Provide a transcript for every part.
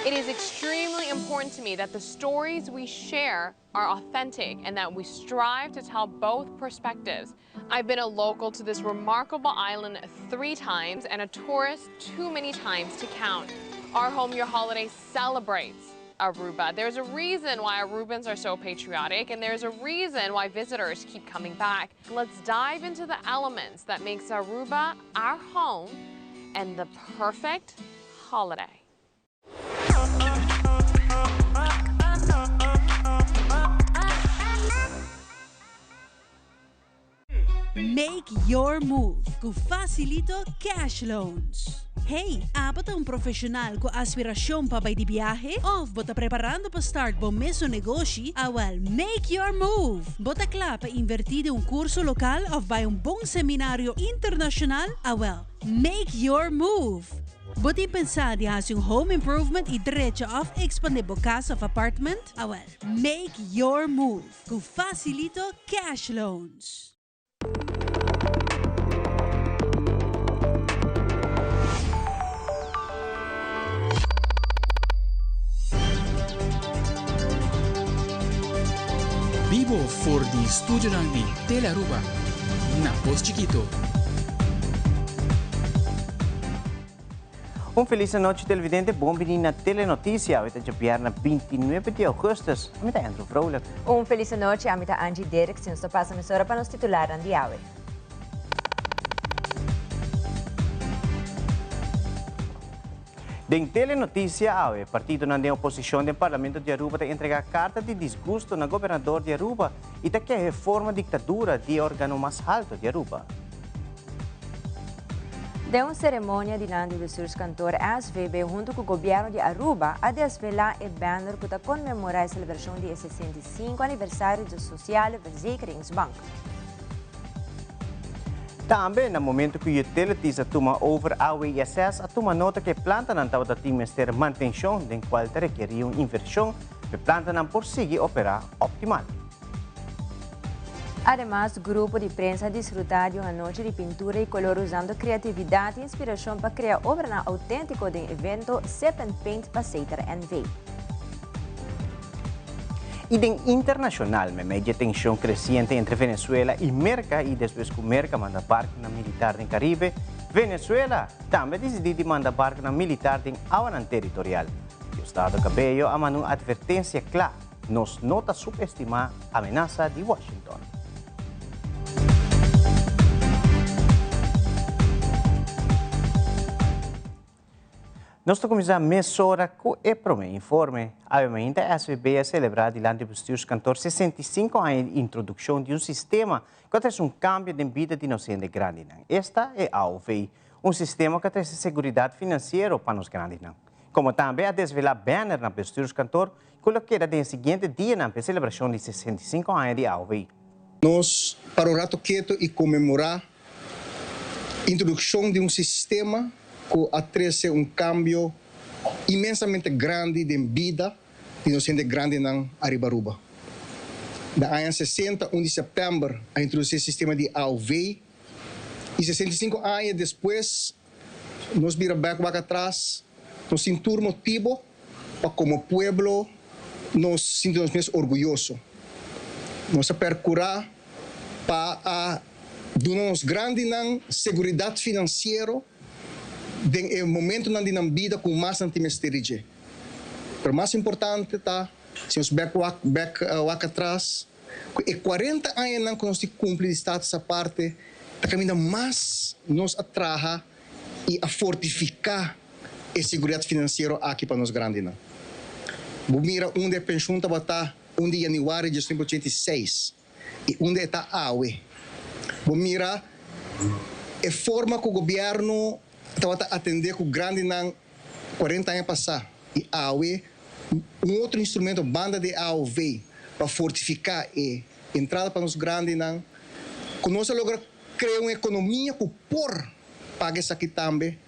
It is extremely important to me that the stories we share are authentic and that we strive to tell both perspectives. I've been a local to this remarkable island 3 times and a tourist too many times to count. Our Home Your Holiday celebrates Aruba. There's a reason why Arubans are so patriotic, and there's a reason why visitors keep coming back. Let's dive into the elements that makes Aruba our home and the perfect holiday. Make your move com Facilito Cash Loans. Hey, bota um profissional com aspiração para ir de viagem? Ou bota preparando para start bom mesmo negócio? Well, make your move. Bota klaar para invertir em curso local ou bij um bom seminário internacional? Well, make your move. Bota pensar de fazer home improvement e direito of expandir bo casa of apartment? Well, make your move com Facilito Cash Loans. Vivo for the Studio ng Tele Aruba, na Pos Chiquito. Feliz noite, televidente. Bom-vindo na Telenotícia. Hoje é dia 29 de agosto. Amita Andrew Vrolijk. Feliz noite, amita Angie Derek. Nos passa a emissora para nos titular ang diawe. Den Telenotícia, o partido na oposição do Parlamento de Aruba te entrega carta de desgosto na governador de Aruba e te quer reforma ditadura de órgão mais alto de Aruba. De uma cerimônia de Nando de Surs Cantor SVB junto com o governo de Aruba a desvelar o banner para comemorar a celebração de 65 aniversário do Social Verzekeringsbank. Também, no momento que o Telenotícia toma over a ISS, a toma nota que a planta não está a ter manutenção, den qual requer uma inversão, a planta não prossegue operar optimal. Además, o grupo de prensa desfrutou de uma noite de pintura e color usando criatividade e inspiração para criar obra autêntica do evento Sip and Paint Passeiter NV. E den internacional, me media tensão crescente entre Venezuela e Merca e depois que Merca manda barco na militar do Caribe, Venezuela também decidiu mandar barco na militar do Awanan territorial. O Estado Cabello ama uma advertência clara, nos nota subestimar a ameaça de Washington. Nós começamos a mesura com o primeiro informe. Obviamente, a SVB é celebrada diante do Bestuurs Cantor 65 anos de introdução de um sistema que traz cambio de vida de nós de grande. Esta é a AOV, sistema que traz segurança financeira para os grandes. Como também a desvelar banner na Bestuurs Cantor, coloqueira no seguinte dia na celebração de 65 anos de AOV. Nós, para o rato quieto e comemorar a introdução de um sistema que atrese cambio imensamente grande de vida de nós gente grande na Aruba. Da ano 60, 1 de setembro, a introduzir o sistema de AOV e 65 anos depois, nós vira back atrás, nós sentimos motivo para como pueblo, nós sentimos mais orgulhosos. Nós percurar para dar-nos grande segurança financeira no momento na vida com mais antimesterige. Pero mais importante tá, se nós back atrás, e 40 anos que nós cumprimos de estado essa parte, tá caminhando mais nos atraja e a fortificar a segurança financeira aqui para nós grandes. Mira onde a pensão estava tá 1 de janeiro de 1986 e onde está a AUE. Mira a forma que o governo estava a atender com o grande nan 40 anos passar e a AOE outro instrumento banda de AOV para fortificar a entrada para os grandes nan que nós logra criar uma economia que por paga isso aqui também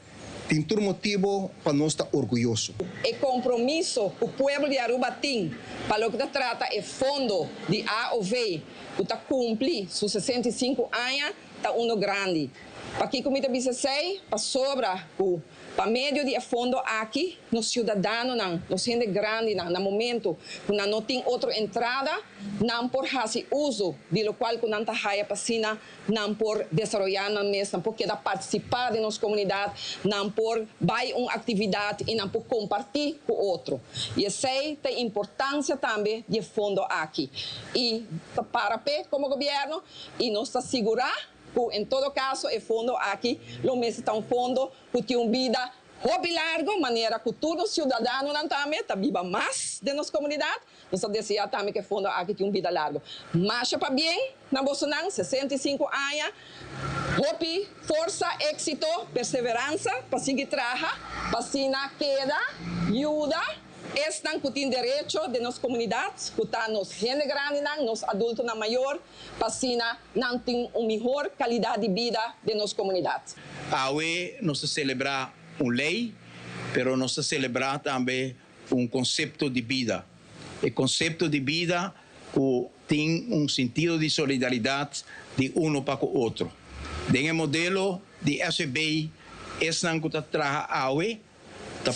tem todo motivo para nós estar orgulhoso. O compromisso que o povo de Aruba tem para o que trata o fundo de AOV que está cumprir seus 65 anos está grande. Para que comida bisa sei, para sobra o para meio de fundo aqui, nos cidadãos, nos gente grande, no momento, quando não tem outra entrada, não por fazer uso, de lo qual quando não há pasina, não por desenvolver na mesa, não por querer participar de nossa comunidade, não por vai uma atividade e não por compartilhar com o outro. E sei tem importância também de fundo aqui. E para como governo, e nos assegurar em todo caso, o fundo aqui, o mês está um fundo que tem uma vida hobby largo, maneira que todos os cidadãos também vivam mais de nossa comunidade. Nós desejamos também que o fundo aqui tenha uma vida larga. Mas para bem, na Bolsonaro, 65 anos, hobby, força, êxito, perseverança, para seguir trabalhar, para se na queda, ajuda. Estão que têm direito de nossas comunidades, que está nos gente grande, nos adultos maior, para assim não ter uma melhor qualidade de vida de nossas comunidades. Hoje nós celebramos uma lei, mas nós celebramos também conceito de vida. O conceito de vida que tem sentido de solidariedade de para o outro. Tem modelo de SB, estão que trabalha hoje,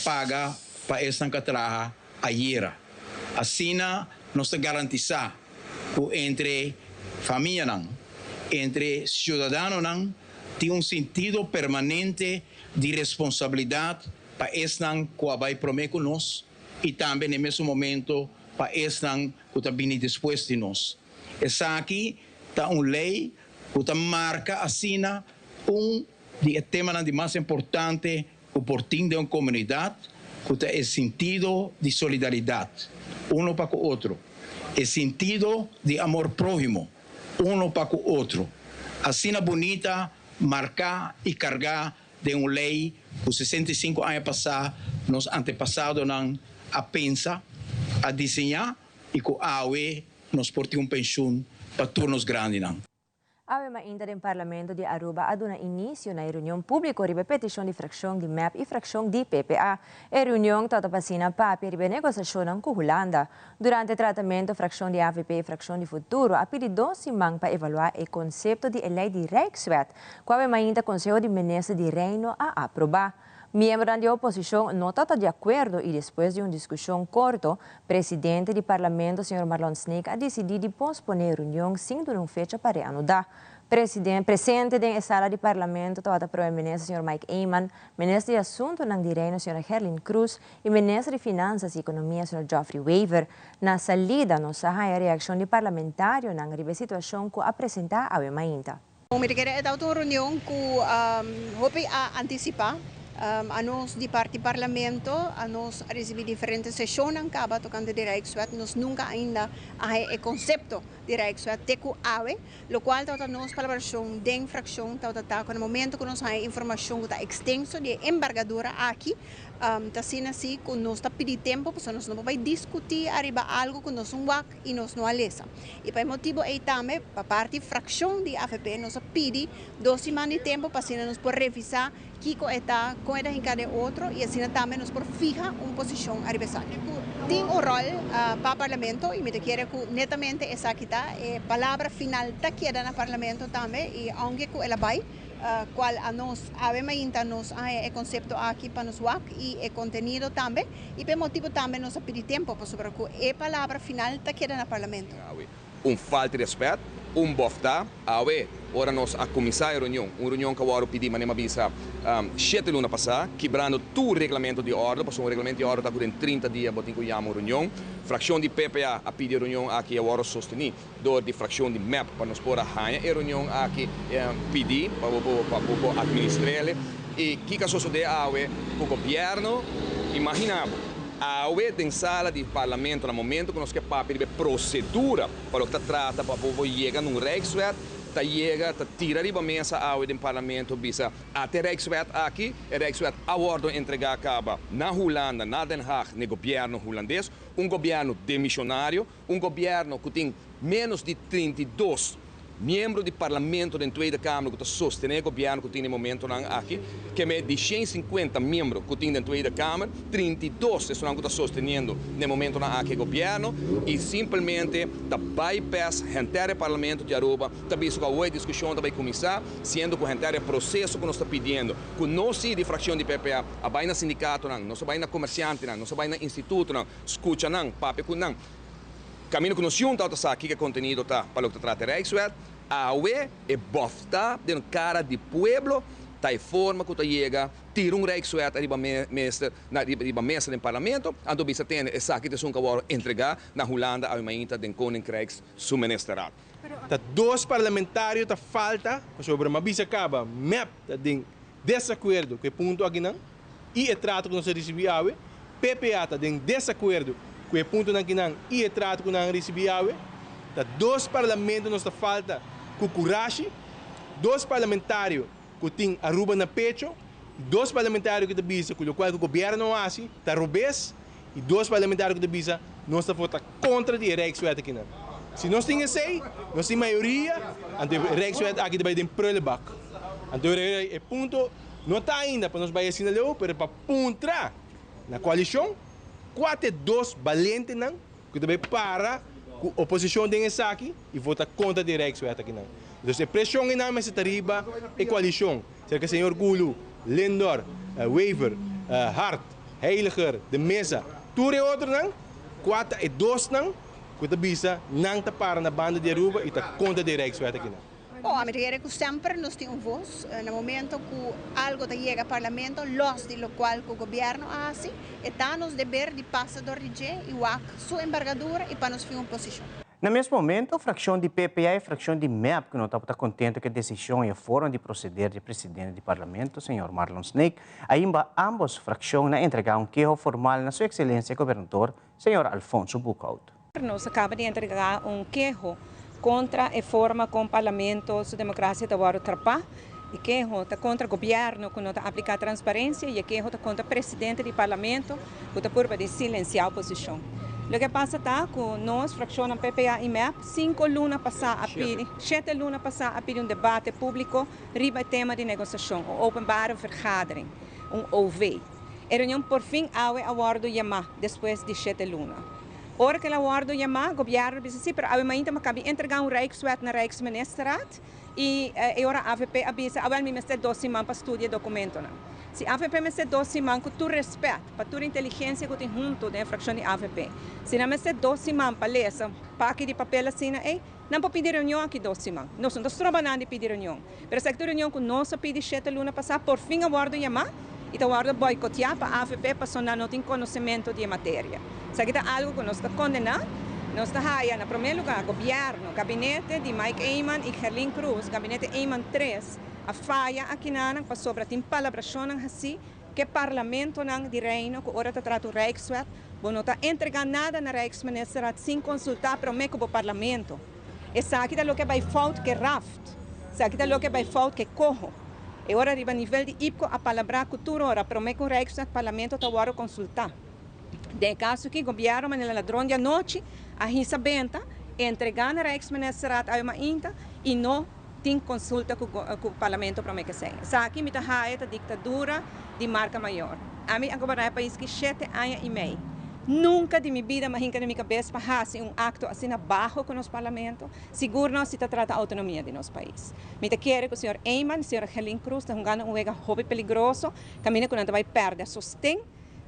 paga para esta que trabalha ayer. Assim, nós garantizamos que entre família, entre cidadãos, tem sentido permanente de responsabilidade para esta que vai prometer nós e também, no mesmo momento, para esta que também depois de nós. Essa aqui está uma lei que marca assim de tema mais importante que por de uma comunidade, que é o sentido de solidariedade, para o outro. O sentido de amor próximo, para o outro. Assim é bonita marcar e carregar de uma lei que 65 anos passados, nos antepassados a pensar, a desenhar e que hoje nos porte pensão para turnos grandes. Awe mainda din Parlamento di Aruba aduna inisyo na reunião público ribe petição de fração de MEP e fração de PPA. E reunião tatapasina papi ribe negociação com Holanda. Durante o tratamento, fração de AVP e fração de Futuro apelidou Simang para evaluar o conceito de lei de Rijkswet, qual mainda Conselho de Ministros de Reino a aprovar. Miembros da oposição não estão de acordo e depois de uma discussão curta, o presidente do Parlamento, Sr. Marlon Snake, ha decidido posponer a reunião sem uma fecha para reanudar. Presente na sala do Parlamento estava o Primeiro-Ministro, Sr. Mike Eyman, Ministro de Assuntos de Reino, Sr. Herlin Cruz, e Ministro de Finanças e Economia, Sr. Geoffrey Weaver. Na salida, nós há a reação do parlamentário na situação que apresentar a Mainta. Me requer uma reunião que antecipar. A nós de parte do Parlamento, a nós recebi diferentes sessões acaba tocando de Rijkswet, nós nunca ainda há o conceito de Rijkswet teco awe, lo qual toda nós colaboração de fração toda no momento que nós há informação da extenso de embargadura aqui, tá sendo assim que nós está pedindo tempo, porque nós não vai discutir arriba algo que nós não wak e nós não alesa. E para motivo aí também, para parte da fração de AFP, nós pedi 2 semanas de tempo para nós por revisar que está com a de outro e assim também nos por fija uma posição arriba. Tem um rol para o Parlamento e me quero que netamente essa aqui a palavra final está queda no Parlamento também e aunque que ela vai qual a nós ainda nos o conceito aqui para nos WAC e o conteúdo também e por motivo também nós pedimos tempo para sobre que a palavra final está queda no Parlamento. Falta de respeito, bofta, ora nós a começar a reunião que eu pedi, mas não avisa 7 lunas passar, quebrando todo o regulamento de ordem, porque o regulamento de ordem está com 30 dias, para que a reunião. Fração de PPA a pedir reunião aqui a hora sostenir, do de fração de MEP para nos pôr a rainha, e reunião aqui pedir para administrar e que caso de o governo, imagina. Awe tem sala de parlamento no momento que nós queremos para procedura para o que trata para o chegar num Rijkswet, chega, tira de mesa awe do parlamento bisa até Rijkswet aqui, Rijkswet a ordem entregar acaba na Holanda, na Den Haag, no governo holandês, governo demissionário, governo que tem menos de 32 membro do parlamento da Tweede Kamer que sostener o governo que tem no momento aqui, que é de 150 membros que tem na Tweede Kamer, 32 estão que sostenendo no momento aqui o governo e simplesmente da bypass o parlamento de Aruba, também isso a discussão vai começar, sendo que o processo que nós está pedindo, que não se de fração de PPA, a vai na sindicato não, se vai na comerciante não, se vai na instituto não, escuta não, papo com não. Caminho que nós juntos aqui que conteúdo tá para o que trata de Rijkswet, a UE é bofta de cara de pueblo, tá forma que chega, tira Rijkswet arriba mesa do parlamento, ando bisa tem essa aqui que agora entregar na Holanda a uma inta de Koninkrijks suministrado. Tá dois parlamentários tá falta sobre uma bisa acaba, map tá de desacordo com o ponto aqui não e trato que nós recebemos, PPA tá de desacordo com o ponto aqui não e trato que nós recebemos, tá dois parlamentos nós tá falta com coragem, dois parlamentários que tem Aruba na pecho, dois parlamentários que bisa com o qual o governo assim tá robês e dois parlamentários que bisa nós tá vota contra de Rijkswet aqui não. Se nós temos sei, nós temos maioria, a Rijkswet aqui vai ter prullenbak. Então o ponto não está ainda para nós vai assinar mas para pontra na coalição, 4-2 valentes não, que também para a oposição tem essa aqui e vota contra a Rijkswet aqui não. Então a pressão é na mesa arriba e coalição, cerca de senhor Gulu, Lindor, Wever, Hart, Heiliger, de mesa, tudo é outro não, 4-2 não. Que bisa não está para na banda de Aruba e está contra de Rijkswet aqui não. Bom, a medida que sempre nós temos voz, no momento que algo chega ao parlamento, los de lo qual o governo faz, está nos dever de passador de G e o sua embargadura e para nos ter uma posição. No mesmo momento, a fração de PPA e a fração de MEP, que não está contente com a decisão e a forma de proceder do presidente do parlamento, senhor Marlon Snake, ainda ambas frações entregar queijo formal na sua excelência governador, senhor Alfonso Bucaut. Nos acaba de entregar queijo contra a forma como o parlamento, sua democracia está agora trapar, e queijo está contra o governo que não está aplicando transparência e queijo está contra o presidente do parlamento que está por silenciar a oposição. O que passa está com nós, fração PPA e MEP, 5 lunas passar a pedir, 7 lunas passar a pedir debate público riba tema de negociação, openbare vergadering, OV. A reunião por fim awe awardo yama depois de 7 lunas. Ora que o awardo yama, o governo disse sim, mas ainda não cabe entregar Rijkswet na Rijksministeriat e ora a AVP avisa, agora me mete 12 semanas para estudar o documento. Se a AVP me mete 12 semanas, com tu respeito, para tua inteligência que tem junto da fração de AVP. Se não me mete 12 semanas para ler essa paque de papel assim, não pode pedir reunião aqui 12 semanas. Nós não estamos trabalhando de pedir reunião. Mas se a reunião que nós pedimos 7 lunas passar, por fim o awardo yama, e o awardo boicotear para a AVP para não tem conhecimento de matéria. Se aqui está algo que nós está condenando, nós está na primeiro lugar, governo, gabinete de Mike Eyman e Gerlin Cruz, gabinete Eyman 3, a falha aqui para sobre a palabração assim, que o parlamento de reino, que agora está tratando o Rijkswet, não está entregando nada na Rijksministeriat sem consultar para o parlamento. Essa aqui é o que vai falta que raft, essa aqui é o que vai falta que corro. E agora, a nível de IPCO, a palavra cultura, ora, para o Rijkswet, o parlamento está agora consultar. De caso que o governo, na ladrão de noite, a risa benta, entregar na Rijksministeriat a uma inta e não tem consulta com o parlamento para o que seja. Essa aqui me está a ditadura de marca maior. A mim, agora, é um país que 7 anos e meio. Nunca de minha vida, mas na minha cabeça, para fazer acto assim abaixo com o nosso parlamento, seguro não se trata a autonomia de nosso país. Me quero que o senhor Eyman, o senhor Gerlin Cruz, está jogando jogo hobby perigoso, caminho que não vai perder sustento,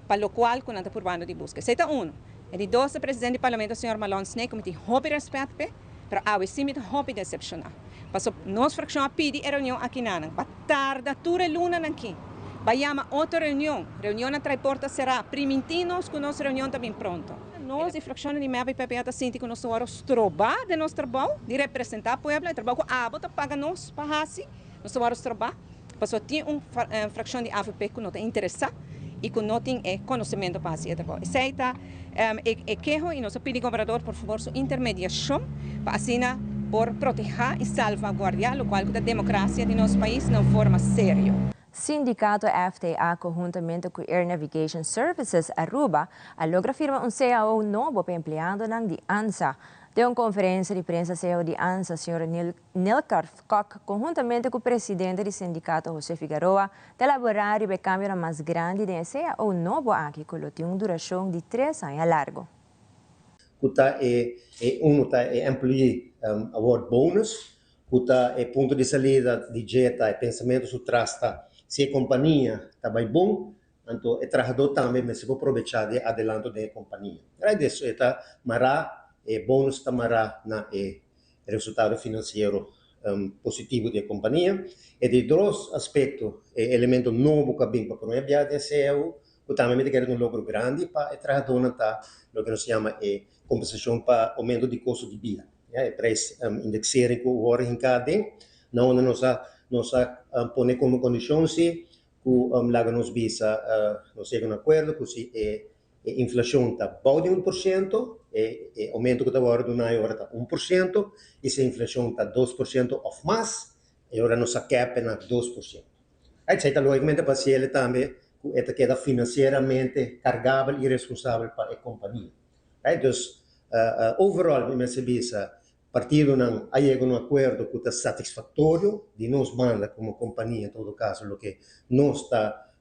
para o qual não está por bando de busca. Esse é um. E de 12, o presidente do parlamento, o senhor Marlon Snake, me tem hobby respeito, para a sim me hobby decepcionar. Passou nós fração a pedir a reunião aqui na para tarde, toda luna aqui. Vayamos a outra reunião na transporta será primitinos com nossa reunião também pronto. Nós, a fração de MEP e PPA, está sentindo que nós vamos trabalhar de nosso trabalho, de representar o povo, e trabalho com a ABO, paga nós para fazer, nós vamos trabalhar. Passou tem fração de AVP que não está interessado e que não tem conhecimento para fazer trabalho. Esse está queijo e nós pedimos ao governador, por favor, sua intermediação para assinar por proteger e salvaguardar o qual a democracia de nosso país não forma sério. Sindicato FTA, conjuntamente com Air Navigation Services Aruba, logra firmar CAO novo para empleado de ANSA. De uma conferência de prensa CEO de ANSA, Sr. Nilkar Koch, conjuntamente com o presidente do sindicato, José Figueroa, de elaborar o câmbio mais grande de SEA ou novo aqui, que tem uma duração de 3 anos largo. Kuta employee award bonus, kuta ponto de saída de jeta e pensamento su trasta se a companhia está bem bom, então o trabalhador também se pode aproveitar de adelanto da companhia. Aí disso está mará bônus está mará na resultado financeiro positivo da companhia e de dois aspectos elemento novo que bem para o ambiente de CEO, que também quer um lucro grande para o trabalhador está o que nós chama compensação para aumento de custo de vida. Preço indexering que o em cada não nós põe como condição se que lá nos visa nós chegamos a um acordo que se inflação está bom de 1%, aumento que está agora do agora está 1%, e se a inflação está 2% ou mais, agora nós cap na 2%. Aí está logicamente para ele também que queda financeiramente cargável e responsável para a companhia. Então, overall, me visa partido não aí um acordo que está satisfatório de nós banda como companhia em todo caso o que nós está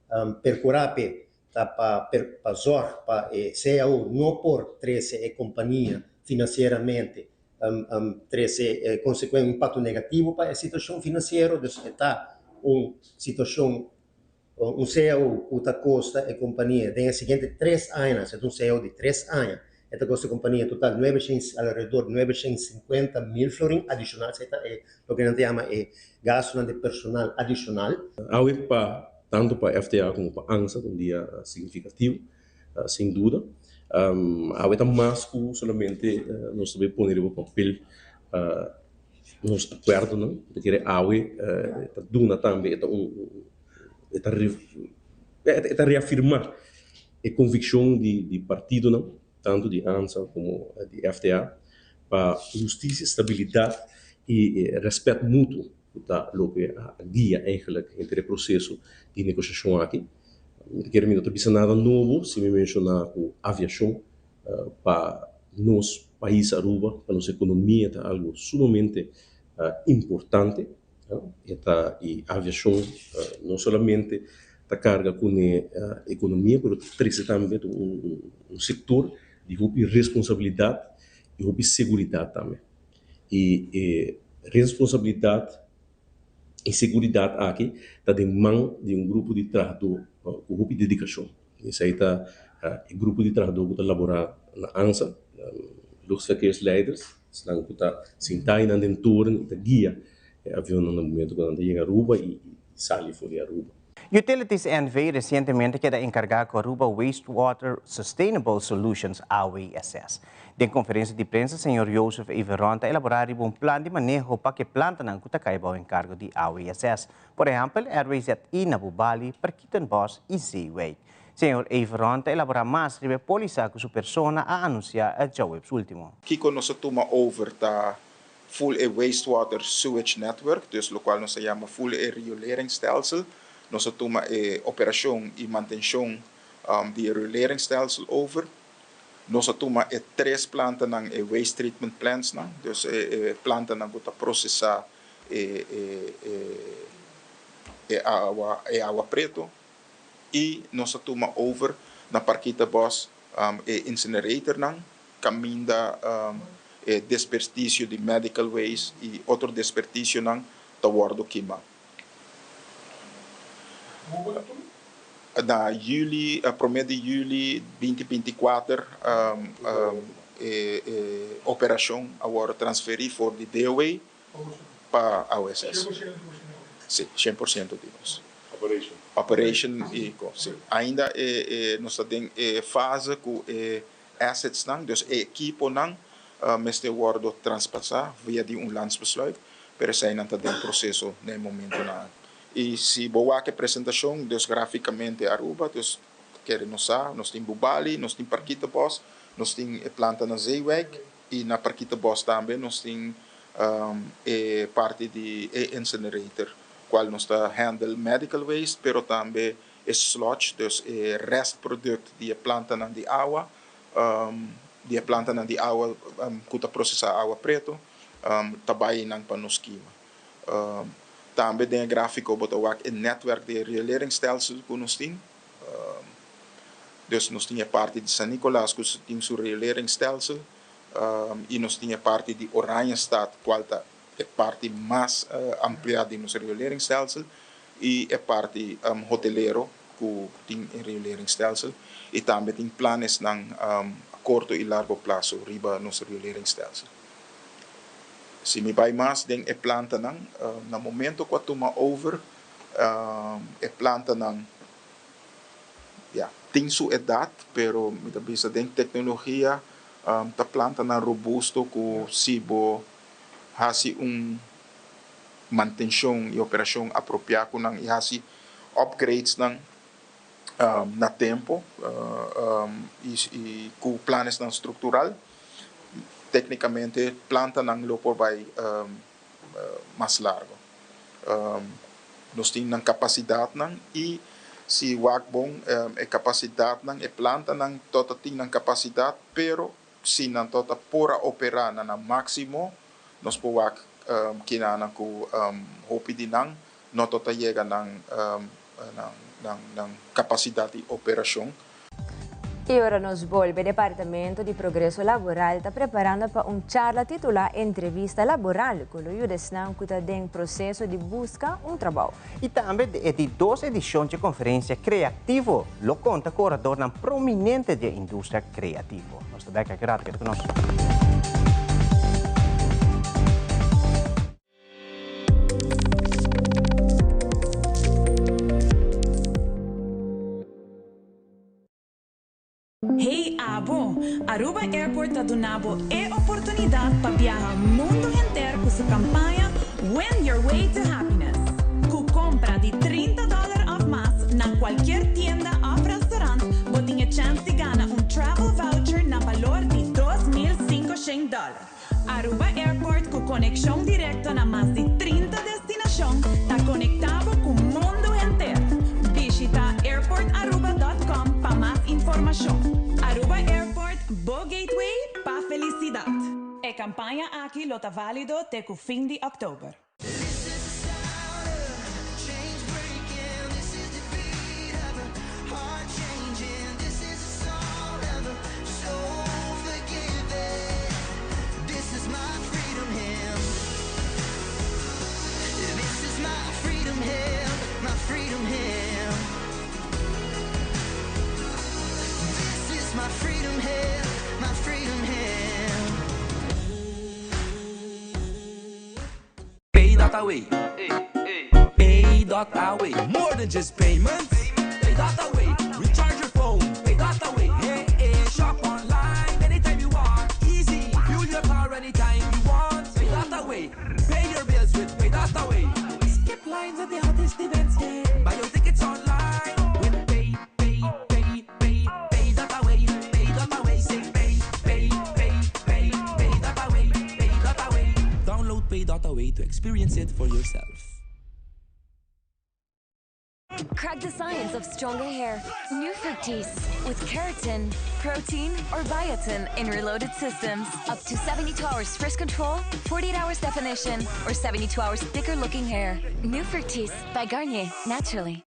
percorrendo para zor para CEO não por 13 companhia financeiramente 13 consequente impacto negativo para a situação financeira está uma situação CEO que está custa a companhia tem a seguinte 3 anos é CEO de 3 anos esta custa a companhia total alrededor de 950 mil florins adicionais é o que a gente chama gasto de personal adicional. Tanto para a FTA como para a ANSA, um dia significativo, sem dúvida. Há mais que somente nós também poner o papel nos acordos, não? De que a duna também é reafirmar a convicção de partido, não? Tanto de ANSA como de FTA, para justiça, estabilidade e respeito mútuo. Tá, lo que guia eigenlijk entre o processo de negociação aqui. Quero me não nada novo, se me mencionar com aviação para nos país Aruba, para nossa economia, é algo sumamente importante. E a aviação não somente está carga com a economia, mas traz também um setor de responsabilidade e de segurança também. E responsabilidade e segurança aqui está de mão de um grupo de trabalhador com grupo de dedicação. Isso aí está o grupo de trabalhador que está elaborado na ANSA, os verkeersleiders, que está sentado no entorno, está guia o avião no momento quando chega a Aruba e sai fora de Aruba. Utilities NV recentemente queda encargado com Aruba Wastewater Sustainable Solutions AWSS. De conferência de prensa, o Sr. Joseph Everonta elaborar um plano de manejo para que planta não caiba em cargo de AWSS. Por exemplo, RWZI na Bubali, Parquitan Boss e Seaway. Sr. Everonta elaborar mais sobre a polícia que sua persona a anunciar a Jawebs último. Kiko nós toma over da full wastewater sewage network, dus o qual nós chama full rioleringsstelsel. Nós toma operação e manutenção de rioleringsstelsel over. Nós toma 3 plantas na waste treatment plants, não? Dus planta na gota processar água preto e nós toma over na Parquita Boss incinerator não, caminho da desperdício de medical waste e outro desperdício não da guarda queima. Na juli, promedio de juli 2024, operação agora transferir for de DOA para a OSS. Sim, 100% de nós. Operation e sim. Ainda nós temos fase com assets não, dus equipo não, mas agora transpassar via de landsbesluit, pero sai não está em processo no momento não. E se boa que apresentação, dus graficamente Aruba, dus quer nós temos Bubali, nós temos Parquita Boss, nós temos planta na Zeeweg e na Parquita Boss também nós temos parte de incinerator, qual nós está handle medical waste, pero também sludge, dus rest product de planta na de água die planta na di água kuta processar água preto tabay ng panoskima. Também tem gráfico bota wak in netwerk de rioleringsstelsel ku nos ting. Dus nos tinha parte de San Nicolás ku ting su rioleringsstelsel e nos tinha parte de Oranjestad qualta é parte mais ampliada de nos rioleringsstelsel e é parte hotelero ku ting rioleringsstelsel e também tem planos ng curto e largo prazo riba nos rioleringsstelsel. Se me vai mais, tem é planta nang na momento que toma over é planta nang tem sua idade, pero me bisa tem tecnologia ta planta na robusto com sibo hasi manutenção e operação apropriada com nang hasi upgrades nang na tempo e com planos nang estrutural. Tecnicamente, planta ng lopo vai mais largo. Nós temos capacidade ng e si wagbong é capacidade ng planta ng tota tem ng capacidade, pero si ng tota pura operar na máximo, nós po wak kinana ko hopi din ng no tota llega ng capacidade de operação. E ora nos volve. Departamento de Progresso Laboral está preparando para charla titular Entrevista Laboral, com o Yudesnam que está em processo de busca trabalho. E também de 2 edições de conferência criativo, lo conta com orador prominente da indústria criativa. Nós também queremos grato conosco. Hey Abo, Aruba Airport está donando oportunidade para viajar mundo inteiro com sua campanha Win Your Way to Happiness. Com compra de $30 ou mais na qualquer tienda ou restaurante, você tem a chance de ganhar travel voucher na valor de $2.500. Aruba Airport com conexão direta na mais de 30 destinações está conectado com o mundo inteiro. Visita airportaruba.com para mais informação. Aruba Airport, Bo Gateway para felicidade. A campanha aqui está válido até o fim de outubro. Pay.Away. Pay.Away. More than just payments. Pay.Away. Recharge your phone. Pay.Away. Hey, shop online anytime you want. Easy. Fuel your car anytime you want. Pay.Away. Pay your bills with Pay.Away. Skip lines at the hottest events. Buy your tickets online with Pay.Away. Pay.Away. Say Pay.Away. Download Pay.Away to experience it for yourself. Crack the science of stronger hair. New Fructis with keratin, protein, or biotin in reloaded systems. Up to 72 hours frizz control, 48 hours definition, or 72 hours thicker looking hair. New Fructis by Garnier, naturally.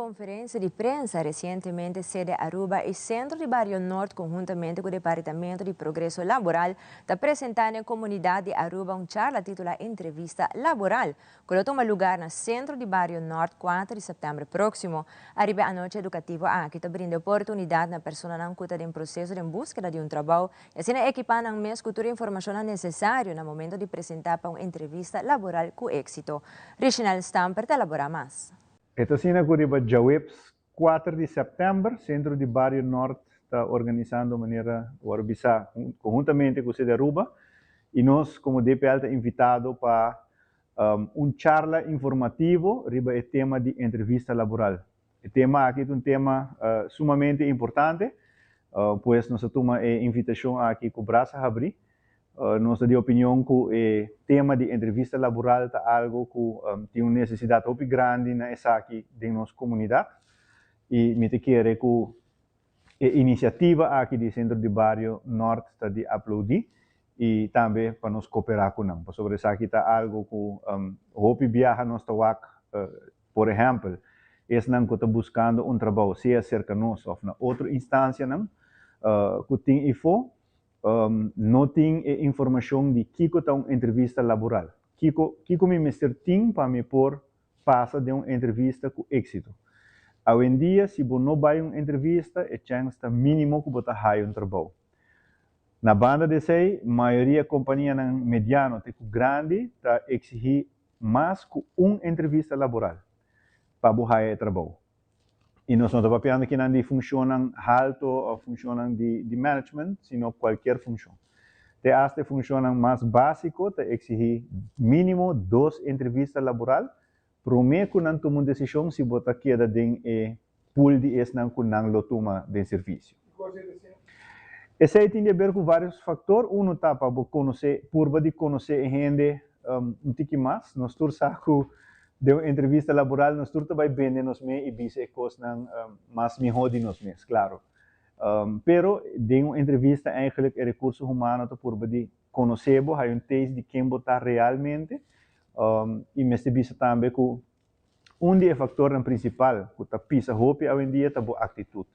Conferência de prensa recentemente sede Aruba e Centro de Barrio Norte, conjuntamente com o Departamento de Progresso Laboral, está apresentando à comunidade de Aruba charla titular Entrevista Laboral, que toma lugar no Centro de Barrio Norte 4 de setembro próximo. Arriba a noite educativa aqui está brindando oportunidade na pessoa não cuida em processo de busca de trabalho e assim equipando mais cultura e informação necessária no momento de apresentar para uma entrevista laboral com êxito. Reginald Stamper te elabora mais. Ito sinaguriba Jawips, 4 de setembro, Centro de Barrio Norte está organizando de maneira Guarubisa, conjuntamente com o de Aruba, e nós, como DPL, está invitado para charla informativo sobre o tema de entrevista laboral. O tema aqui é um tema sumamente importante, pois nós temos a invitação aqui com o Braça Habri. Nós temos a opinião que o tema de entrevista laboral é algo que tem uma necessidade muito grande nessa aqui de nossa comunidade. E me quero que a iniciativa aqui do Centro de Barrio Norte está de aplaudir e também para nos cooperar com nós. Sobre isso aqui está algo que hope viaja nós por exemplo, não que está buscando trabalho, seja cerca de nós ou na outra instância, que tem info, não tem informação de que está uma entrevista laboral. Que me mestre tem para me pôr passa de uma entrevista com êxito. Hoje em dia, se você não vai a uma entrevista, a chance está mínimo que você vai um trabalho. Na banda de sei, a maioria da companhia mediana e grande está exigir mais que uma entrevista laboral para você trabalho. E nós não estamos falando que não funcionam alto ou funcionam de management, sino qualquer função. Até funcionam mais básico, te exigir mínimo 2 entrevistas laborais, para mim que não toma uma decisão se você queda em pool de esse não que não lo toma de serviço. Esse aí tem a ver com vários fatores. Um está para conhecer, por de conhecer a gente um pouco mais. Nós estamos de uma entrevista laboral, nós também vender nos meus e dizer coisas mais melhor de nós mesmos, claro. Pero de uma entrevista, eigenlijk, recursos humanos por de conhecer, há um teste de quem está realmente. E me diz também que dos fatores principais que está pisa hoje em dia é a atitude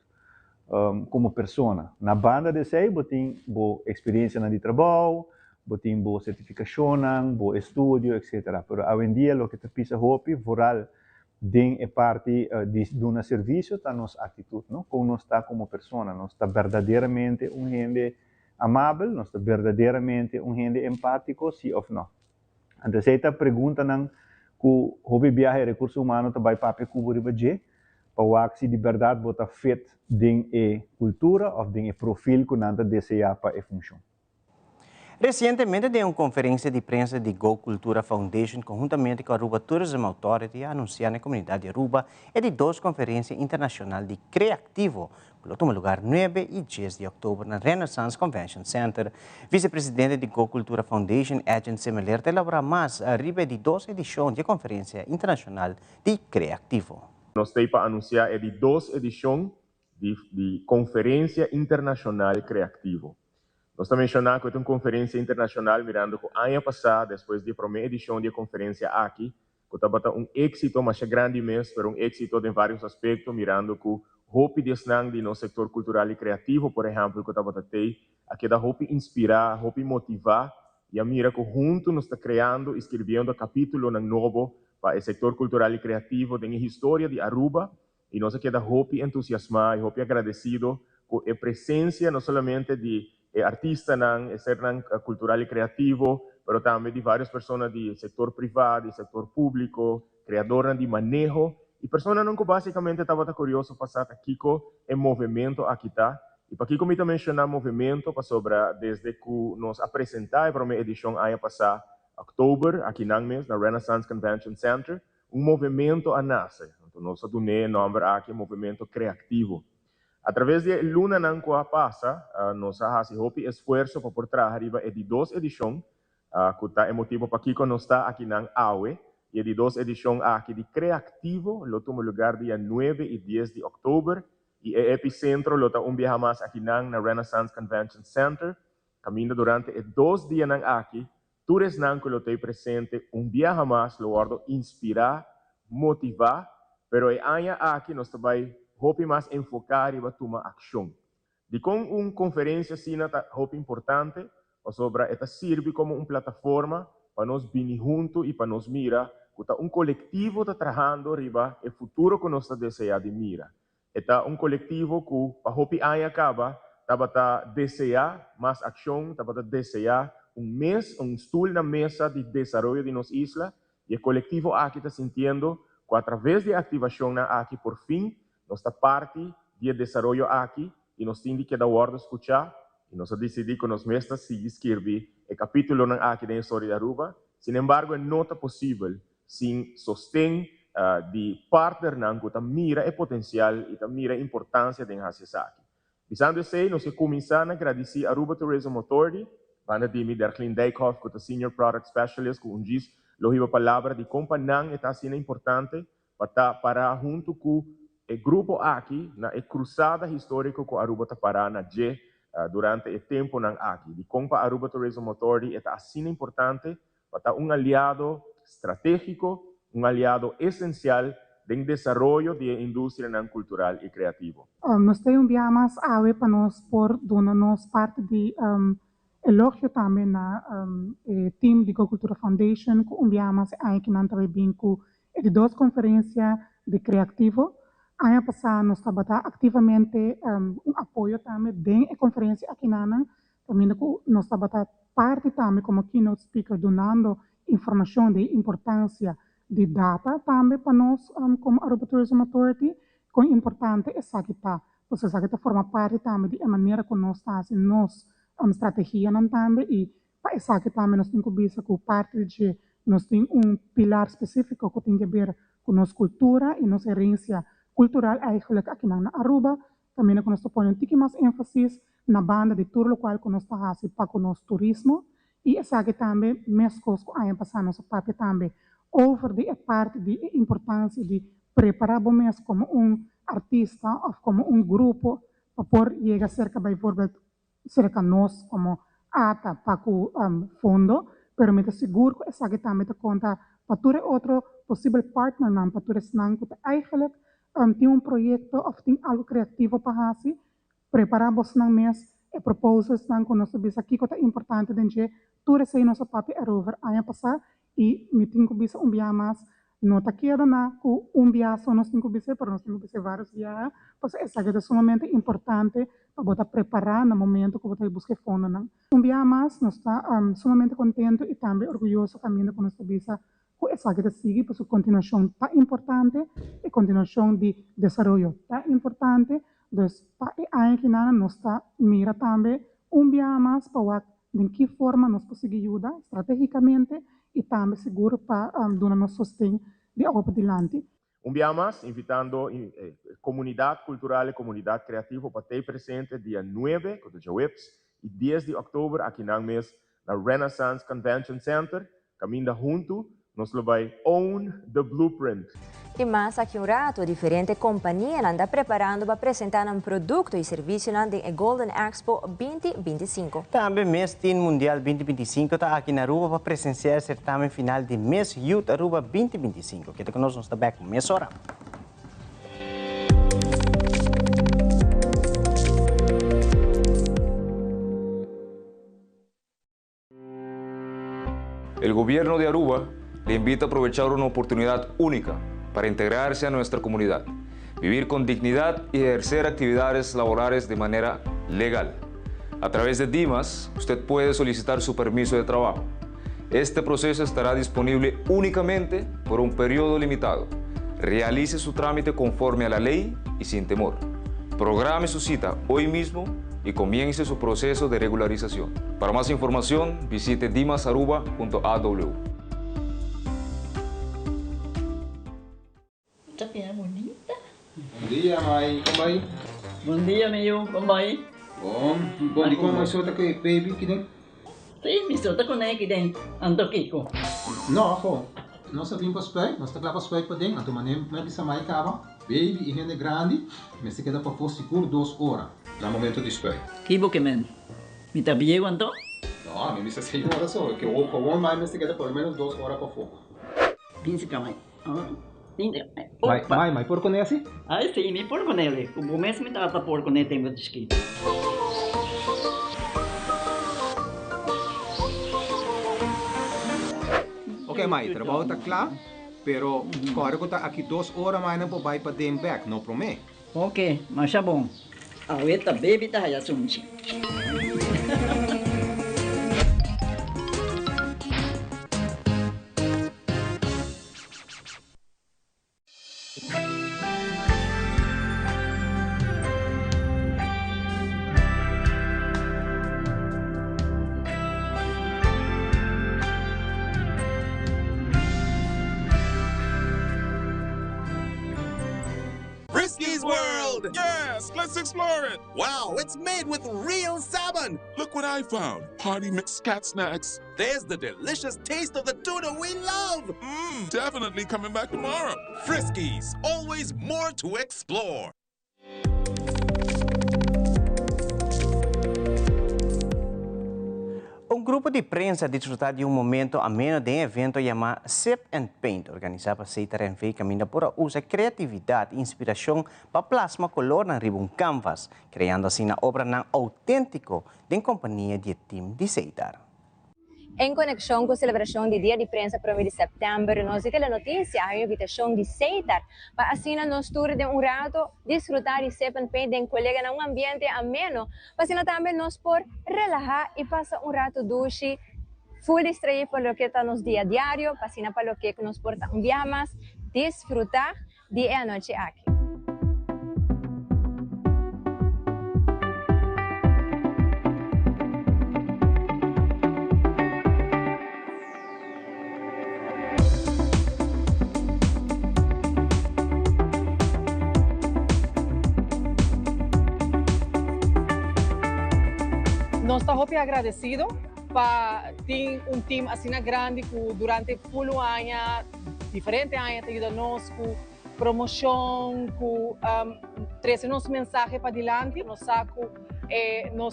como pessoa. Na banda de sei, você tem boa experiência no trabalho, você tem boa certificação, bom estudo, etc. Mas hoje em dia, o que está pisa hoje, voral, de parte de um serviço, está a nossa atitude, não? Como nós está como pessoa, nós está verdadeiramente gente amável, nós está verdadeiramente gente empático, sim ou não. Então, essa pergunta que o hobby viaje recursos humanos também papel cubo de para que de verdade bota feito de cultura ou de perfil que nada deseja para a função. Recentemente, de uma conferência de prensa de Go Cultura Foundation, conjuntamente com a Aruba Tourism Authority, anunciou na comunidade de Aruba de 2 conferências internacionais de Creativo, que toma lugar 9 e 10 de outubro na Renaissance Convention Center. Vice-presidente de Go Cultura Foundation, Agent Semeler, elabora mais a riba de 2 edições de conferência internacional de Creativo. Nós temos para anunciar de 2 edições de conferência internacional Creativo. Nós também mencionamos que é uma conferência internacional, mirando que o ano passado, depois da primeira edição da conferência aqui, que estava um êxito, mas grande mesmo, mas um êxito em vários aspectos, mirando que o hope de no setor cultural e criativo, por exemplo, que estava tendo, aqui da hope inspirar, hope motivar, e a mira que junto nós está criando, escrevendo capítulo novo para o setor cultural e criativo, tem a história de Aruba, e nós aqui da hope entusiasmar, e hope agradecido com a presença não somente de artista cultural e criativo, mas também de várias pessoas do setor privado, do setor público, criadores de manejo, e pessoas que basicamente estavam curiosos para passar aqui com o movimento aqui está. E para aqui como também mencionar movimento, para sobre desde que nos apresentar a primeira edição ano passado, outubro, aqui na Renaissance Convention Center, movimento a nascer. Então, nós temos o nome aqui, movimento criativo. Através de Luna Nancoa passa, nós fazemos esforço para por trás arriba de 2 edições, que está emotivo para aqui que nós está aqui na AUE, e de 2 edições aqui de Creativo, lo toma lugar dia 9 e 10 de outubro, e o epicentro lo está viaje mais aqui na Renaissance Convention Center, caminho durante 2 dias aqui, todos que lo tem presente, viaje mais, lo guardo inspirar, motivar, pero aqui nós também hope mais enfocar e tomar ação. De com uma conferência assim, hope importante, sobre esta serve como uma plataforma para nós vir juntos e para nós mirar que um coletivo está trabalhando riba o futuro que nós desejamos de mirar. Está um coletivo que para hope acaba, está desejar mais ação, está desejar mês, estudo na mesa de desenvolvimento de nossa isla, e o coletivo aqui está sentindo que através de ativação aqui por fim, nossa parte de desenvolvimento aqui, e nós temos que dar ordem escuchar, e nós decidimos que nós mesmos seguir escrever o capítulo aqui da história de Aruba. Sin embargo, não é possível sem sostém de partner que mira o potencial e mira a importância de Hassisaki. Visando isso, nós começamos a agradecer a Aruba Tourism Authority, para dimi Derklin Dijkhoff, que é Senior Product Specialist, que diz a palavra de companhia está sendo importante para junto com o grupo aqui, na cruzada histórica que Aruba está parando durante o tempo aqui. De como a Aruba Tourism Authority está sendo importante para aliado estratégico, aliado essencial de desenvolvimento da indústria cultural e criativa. Nós temos mais ave para nós por donarmos parte de elogio também na team de Cultura Foundation, com mais que não também bem com de 2 conferências de criativo. Ano passado nós trabalhamos ativamente apoio também dentro da conferência aqui na também nós trabalhamos parte também como keynote speaker donando informação de importância de data também para nós como Aruba Tourism Authority, com importante essa que está, porque essa que está forma parte também da maneira que nós estamos nos estratégia também e para essa que também nós temos que ver com parte de nós temos pilar específico que tem que ver com nossa cultura e nossa herência cultural eigenlijk aqui na Aruba, também que nós ponemos mais ênfase na banda de tour local que nós estamos para o nosso turismo e essa que também mescos com a passar nosso papel também over a parte de importância de preparar mês como artista ou como grupo para poder chegar cerca, bijvoorbeeld, cerca nós como ata para o fundo, pero me seguro que essa que também te conta para todo outro possível partner não, para todo esse não que eigenlijk tem projeto ou tem algo criativo para fazer, preparamos na mês e proposals não que nós sabemos aqui que é importante de tudo esse nosso papel é over ano passado e me tenho que bisa mais não está queda na com viagem só nós temos que bisa, pero nós temos que bisa vários viagens, porque essa é sumamente importante para botar preparar no momento que botar buscar fundo não. Viagem mais nós está sumamente contente e também orgulhoso caminho que nós bisa com essa que sigue, porque a continuação está importante e continuação de desenvolvimento está importante, então para aí que nada nós está mira também viagem mais para de que forma nós conseguimos ajudar estrategicamente e também seguro para dar nosso sustento de algo para adiante. Dia mais, invitando a comunidade cultural e comunidade criativa para estar presente dia 9, que é o WIPS, e 10 de outubro aqui na mês na Renaissance Convention Center, caminhando junto, nós vamos own the blueprint. E mais aqui rato, diferente companhia anda preparando para apresentar produto e serviço na Golden Expo 2025. Também mês Teen Mundial 2025 está aqui na Aruba para presenciar o certamen final de Miss Youth Aruba 2025. Que conosco está back com Miss Hora. El gobierno de Aruba le invita a aprovechar una oportunidad única para integrarse a nuestra comunidad, vivir con dignidad y ejercer actividades laborales de manera legal. A través de Dimas, usted puede solicitar su permiso de trabajo. Este proceso estará disponible únicamente por un periodo limitado. Realice su trámite conforme a la ley y sin temor. Programe su cita hoy mismo y comience su proceso de regularización. Para más información, visite dimasaruba.aw. Tapia bonita. Bom dia, mãe. Como vai? Bom dia, meu. Como vai? Bom. Bom, di ko may sota kay baby kidin? Sim, me sota ko na kidin. Anto kiko. No, ako. Nós sabemos para nós está para para dentro. Então, manem, mas bisa mai cava. Baby e rende grande, mas se queda para for seguro 2 horas. No momento de spray. Kibo que men. Me tá bem quanto? No, a mim bisa 6 horas só. Que o com mais se queda por menos 2 horas para fogo. Pinse kamay. Mai, porco não é assim? Ah, sim, me porco nele. O começo me dava porco nele, tem muito escrito. Ok, Mai, trabalho está claro, pero agora que está aqui 2 horas mais não pode para dem back, não promete? Ok, mas já bom. A outra baby tá aí assunto. world! Yes, let's explore it! Wow, it's made with real salmon! Look what I found! Party mixed cat snacks. There's the delicious taste of the tuna we love! Definitely coming back tomorrow. Friskies, always more to explore. Un grupo de prensa disfrutar de un momento ameno de un evento llamado Sip and Paint, organizado por CTRNV, camina por usa creatividad e inspiración para plasma color en un canvas, creando así una obra auténtica de compañía de team de CTR. Em conexão com a celebração do Dia de Prensa 1 de setembro, nós temos a notícia, a invitação de CTR para assim nós tour de rato desfrutar de Sip and Paint de colega em ambiente ameno, para assim também nós por relajar e passar rato doce, full distraído para o que está nos dia a diário, para assim para o que nós porta mais, desfrutar de a noite aqui. Nós estamos agradecidos para ter time assim grande que durante pelo ano, diferentes anos, tem ajudado nós com promoção, com trazer nosso mensagem para adiante. Nós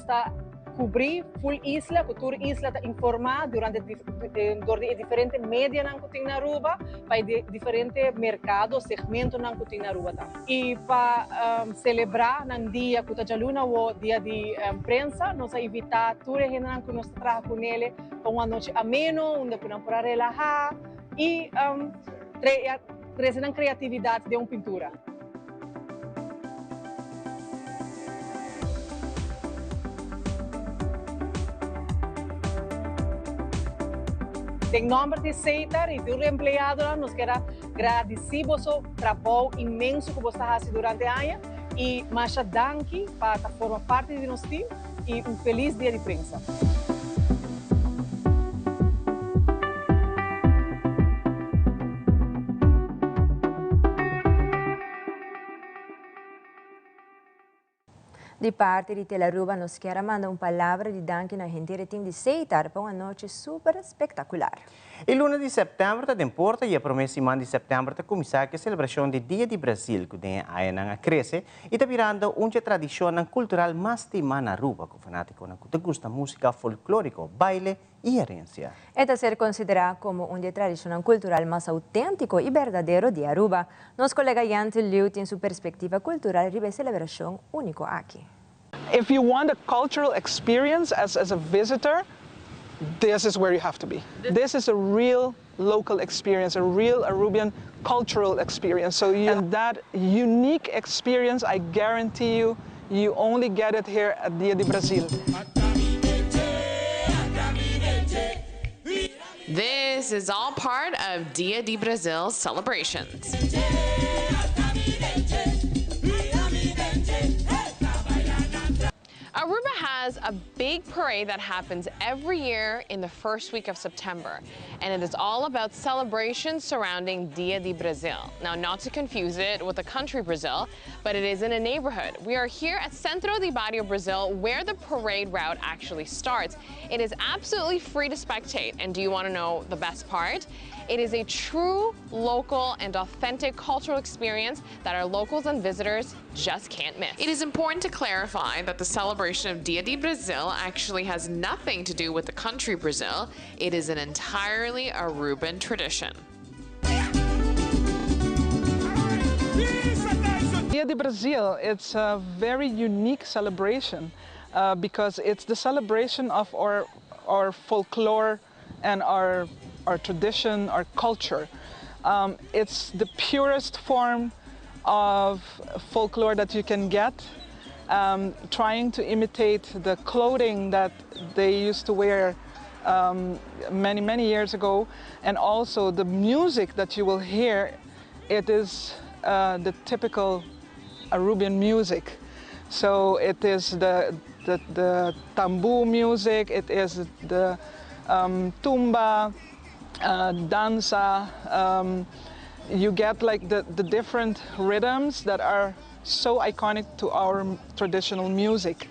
está cobrir full isla, que toda isla está informada durante diferentes mídias que tem na Aruba, para diferentes mercados, segmentos que tem na Aruba. E para celebrar no dia que está luna o dia de prensa, nós evitar toda a gente que nós trabalhamos com ele para uma noite ameno, onde podemos relaxar e trazer a criatividade de uma pintura. Em nome de CTR e do empregado, nós queremos agradecer o trabalho imenso que você faz durante o ano e mais danke para formar parte de nosso time e feliz dia de prensa. De parte de Telaruba, nós queremos mandar palavra de danke na gente do time de CTR para uma noite super espetacular. E luna de setembro está em Porto e a promessa de setembro está começar a celebração do Dia de Brasil, que tem a cresce e está virando uma tradição cultural mais estimada na Aruba, com fanático que gosta de música folclórica, baile e herência. Esta ser considerada como uma tradição cultural mais autêntico e verdadeiro de Aruba. Nosso colega Yante Liu tem sua perspectiva cultural de celebração única aqui. If you want a cultural experience as a visitor, this is where you have to be. This is a real local experience, a real Aruban cultural experience. So and that unique experience, I guarantee you, you only get it here at Dia de Brasil. This is all part of Dia de Brasil celebrations. Aruba has a big parade that happens every year in the first week of September, and it is all about celebrations surrounding Dia de Brasil. Now, not to confuse it with the country Brazil, but it is in a neighborhood. We are here at Centro de Barrio Brazil, where the parade route actually starts. It is absolutely free to spectate, and do you want to know the best part? It is a true local and authentic cultural experience that our locals and visitors just can't miss. It is important to clarify that the celebration of Dia de Brasil actually has nothing to do with the country Brazil. It is an entirely Aruban tradition. Dia de Brasil, it's a very unique celebration because it's the celebration of our folklore and our tradition, our culture. It's the purest form of folklore that you can get, trying to imitate the clothing that they used to wear many, many years ago, and also the music that you will hear. It is the typical Aruban music. So it is the tambu music, it is the tumba, danza. You get like the different rhythms that are so iconic to our traditional music.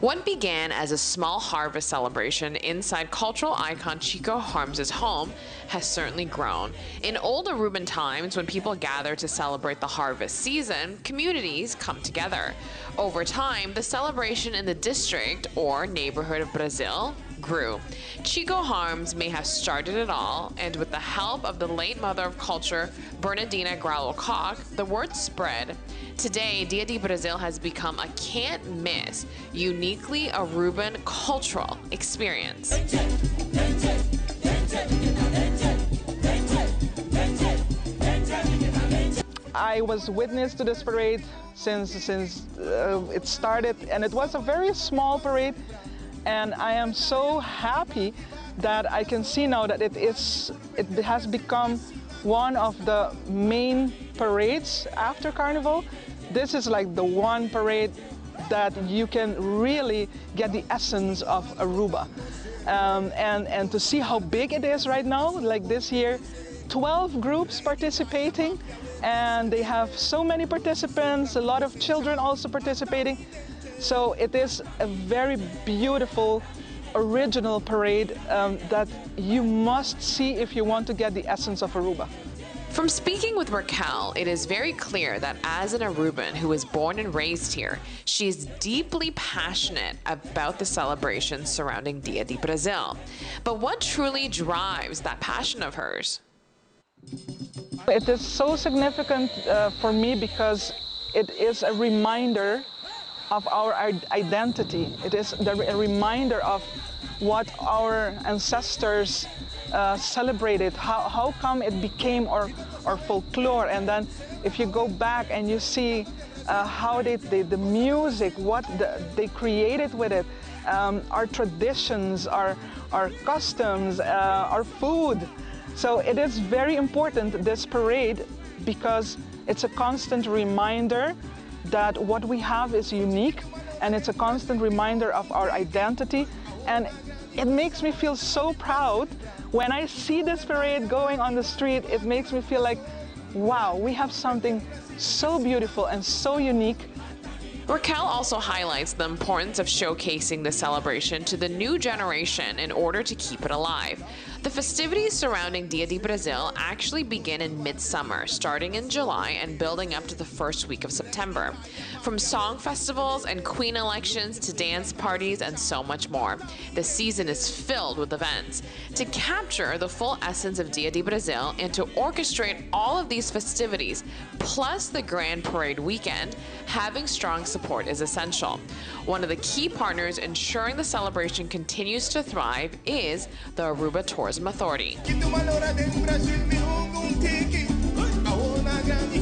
What began as a small harvest celebration inside cultural icon Chico Harms' home has certainly grown. In old Aruban times, when people gather to celebrate the harvest season, communities come together. Over time, the celebration in the district or neighborhood of Brazil grew. Chico Harms may have started it all, and with the help of the late mother of culture, Bernardina Graulo-Koch, the word spread. Today, Dia de Brazil has become a can't-miss, uniquely Aruban cultural experience. I was witness to this parade since it started, and it was a very small parade. And I am so happy that I can see now that it has become one of the main parades after Carnival. This is like the one parade that you can really get the essence of Aruba. And to see how big it is right now, like this year, 12 groups participating, and they have so many participants, a lot of children also participating. So it is a very beautiful, original parade that you must see if you want to get the essence of Aruba. From speaking with Raquel, it is very clear that as an Aruban who was born and raised here, she is deeply passionate about the celebrations surrounding Dia de Brazil. But what truly drives that passion of hers? It is so significant for me because it is a reminder of our identity. It is a reminder of what our ancestors celebrated, how come it became our folklore. And then if you go back and you see how the music, what they created with it, our traditions, our customs, our food. So it is very important, this parade, because it's a constant reminder that what we have is unique, and it's a constant reminder of our identity. And it makes me feel so proud when I see this parade going on the street. It makes me feel like, wow, we have something so beautiful and so unique. Raquel also highlights the importance of showcasing the celebration to the new generation in order to keep it alive. The festivities surrounding Dia de Brazil actually begin in midsummer, starting in July and building up to the first week of September. From song festivals and queen elections to dance parties and so much more, the season is filled with events. To capture the full essence of Dia de Brazil and to orchestrate all of these festivities, plus the Grand Parade weekend, having strong support is essential. One of the key partners ensuring the celebration continues to thrive is the Aruba Tourism Authority.